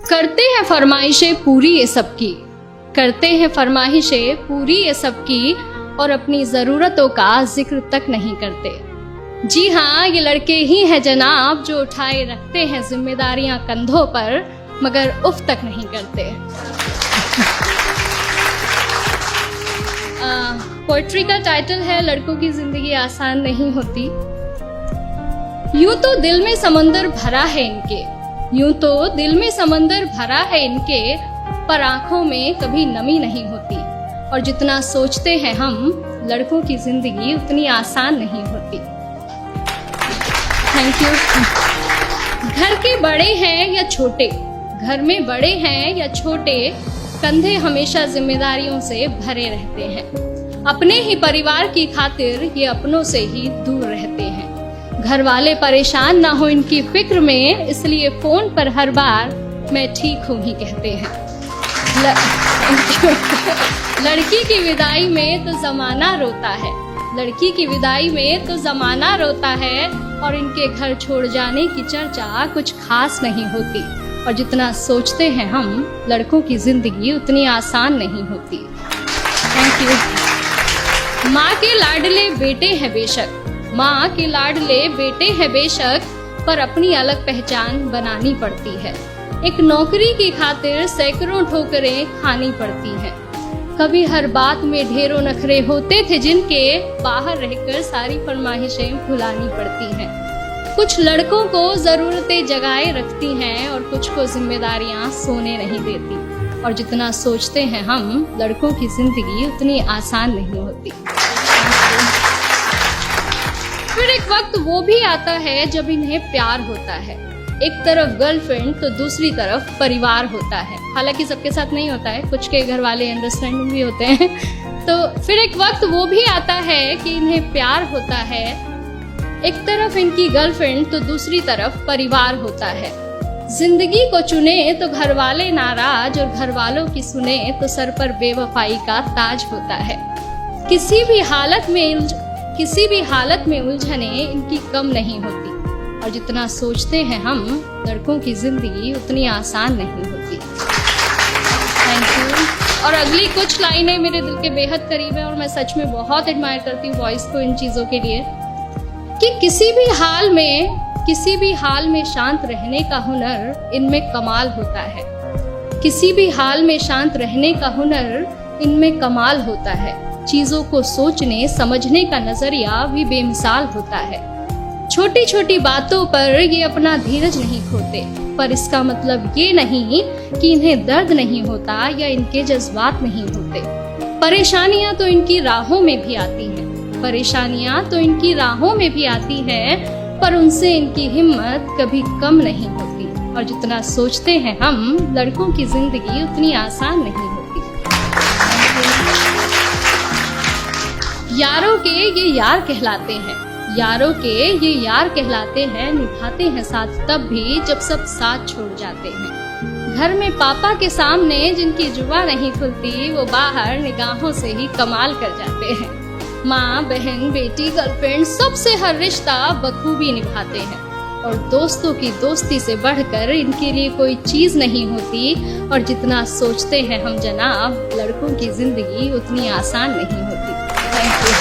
करते हैं फरमाइशें पूरी ये सबकी, करते हैं फरमाइशें पूरी ये सबकी, और अपनी ज़रूरतों का जिक्र तक नहीं करते। जी हाँ, ये लड़के ही हैं जनाब जो उठाए रखते हैं जिम्मेदारियां कंधों पर, मगर उफ तक नहीं करते। पोइट्री का टाइटल है लड़कों की जिंदगी आसान नहीं होती। यूं तो दिल में समंदर भरा है इनके, यूं तो दिल में समंदर भरा है इनके, पर आंखों में कभी नमी नहीं होती। और जितना सोचते हैं हम, लड़कों की जिंदगी उतनी आसान नहीं होती। Thank you. घर के बड़े हैं या छोटे, घर में बड़े हैं या छोटे, कंधे हमेशा जिम्मेदारियों से भरे रहते हैं। अपने ही परिवार की खातिर ये अपनों से ही दूर रहते हैं। घर वाले परेशान ना हो इनकी फिक्र में, इसलिए फोन पर हर बार मैं ठीक हूँ ही कहते हैं। लड़की की विदाई में तो जमाना रोता है, लड़की की विदाई में तो जमाना रोता है, और इनके घर छोड़ जाने की चर्चा कुछ खास नहीं होती। और जितना सोचते हैं हम, लड़कों की जिंदगी उतनी आसान नहीं होती। Thank you. माँ के लाडले बेटे हैं बेशक, माँ के लाडले बेटे हैं बेशक, पर अपनी अलग पहचान बनानी पड़ती है। एक नौकरी की खातिर सैकड़ों ठोकरें खानी पड़ती हैं। कभी हर बात में ढेरों नखरे होते थे जिनके, बाहर रहकर सारी फरमाइशें भुलानी पड़ती हैं। कुछ लड़कों को जरूरतें जगाए रखती हैं और कुछ को जिम्मेदारियां सोने नहीं देती। और जितना सोचते हैं हम, लड़कों की जिंदगी उतनी आसान नहीं होती। फिर एक वक्त वो भी आता है जब इन्हें प्यार होता है। एक तरफ गर्लफ्रेंड तो दूसरी तरफ परिवार होता है। हालांकि सबके साथ नहीं होता है, कुछ के घर वाले अंडरस्टैंडिंग भी होते हैं। तो फिर एक वक्त वो भी आता है कि इन्हें प्यार होता है। एक तरफ इनकी गर्लफ्रेंड तो दूसरी तरफ परिवार होता है। जिंदगी को चुने तो घर वाले नाराज, और घर वालों की सुने तो सर पर बेवफाई का ताज होता है। किसी भी हालत में उलझने इनकी कम नहीं होती। और जितना सोचते हैं हम, लड़कों की जिंदगी उतनी आसान नहीं होती। Thank you. और अगली कुछ लाइनें मेरे दिल के बेहद करीब है, और मैं सच में बहुत एडमायर करती हूँ वॉइस को इन चीजों के लिए, कि किसी भी हाल में शांत रहने का हुनर इनमें कमाल होता है। किसी भी हाल में शांत रहने का हुनर इनमें कमाल होता है। चीजों को सोचने समझने का नजरिया भी बेमिसाल होता है। छोटी छोटी बातों पर ये अपना धीरज नहीं खोते, पर इसका मतलब ये नहीं कि इन्हें दर्द नहीं होता या इनके जज्बात नहीं होते। परेशानियां तो इनकी राहों में भी आती हैं, परेशानियां तो इनकी राहों में भी आती हैं, पर उनसे इनकी हिम्मत कभी कम नहीं होती। और जितना सोचते हैं हम, लड़कों की जिंदगी उतनी आसान नहीं होती। यारों के ये यार कहलाते हैं, यारों के ये यार कहलाते हैं, निभाते हैं साथ तब भी जब सब साथ छोड़ जाते हैं। घर में पापा के सामने जिनकी जुबान नहीं खुलती, वो बाहर निगाहों से ही कमाल कर जाते हैं। माँ, बहन, बेटी, गर्लफ्रेंड, सबसे हर रिश्ता बखूबी निभाते हैं। और दोस्तों की दोस्ती से बढ़कर इनके लिए कोई चीज नहीं होती। और जितना सोचते हैं हम जनाब, लड़कों की जिंदगी उतनी आसान नहीं होती। Thank you.